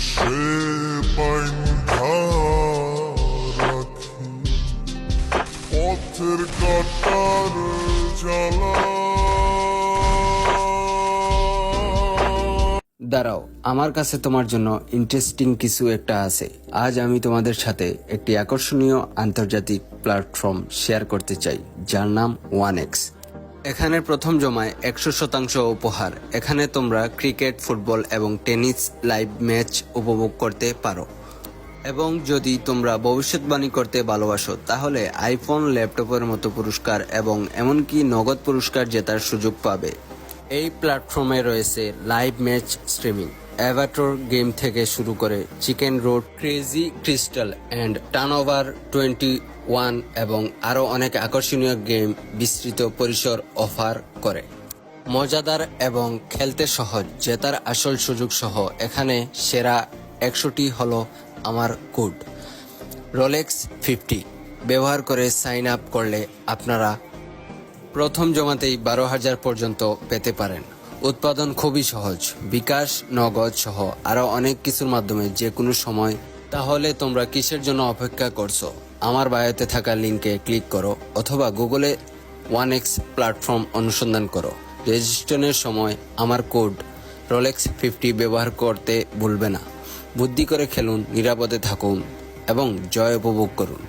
সে পাইন্ধা রাখি পথের কাটার জ্বালা। দাঁড়াও, আমার কাছে তোমার জন্য ইন্টারেস্টিং কিছু একটা আছে। আজ আমি তোমাদের সাথে একটি আকর্ষণীয় আন্তর্জাতিক প্ল্যাটফর্ম শেয়ার করতে চাই, যার নাম 1x। এখানে প্রথম জমায় 100% উপহার। এখানে তোমরা ক্রিকেট, ফুটবল এবং টেনিস লাইভ ম্যাচ উপভোগ করতে পারো। এবং যদি তোমরা ভবিষ্যৎবাণী করতে ভালোবাসো তাহলে আইফোন, ল্যাপটপের মতো পুরস্কার এবং এমনকি নগদ পুরস্কার জেতার সুযোগ পাবে। এই প্ল্যাটফর্মে রয়েছে live match streaming, Avatar game থেকে শুরু করে chicken road, crazy crystal and turnover 21 এবং আরও অনেক আকর্ষণীয় গেম বিস্তৃত পরিসর অফার করে। মজাদার এবং খেলতে সহজ, জেতার আসল সুযোগ সহ এখানে সেরা 100টি হলো আমার কোড রোলেক্স 50 ব্যবহার করে সাইন আপ করলে আপনারা প্রথম জমাতেই 12,000 পর্যন্ত পেতে পারেন। উৎপাদন খুবই সহজ, বিকাশ, নগদ সহ আরও অনেক কিছুর মাধ্যমে যে কোনো সময়। তাহলে তোমরা কিসের জন্য অপেক্ষা করছো? আমার বায়োতে থাকা লিঙ্কে ক্লিক করো অথবা গুগলে 1x প্ল্যাটফর্ম অনুসন্ধান করো। রেজিস্ট্রেশনের সময় আমার কোড রোলেক্স 50 ব্যবহার করতে ভুলবে না। বুদ্ধি করে খেলুন, নিরাপদে থাকুন এবং জয় উপভোগ করুন।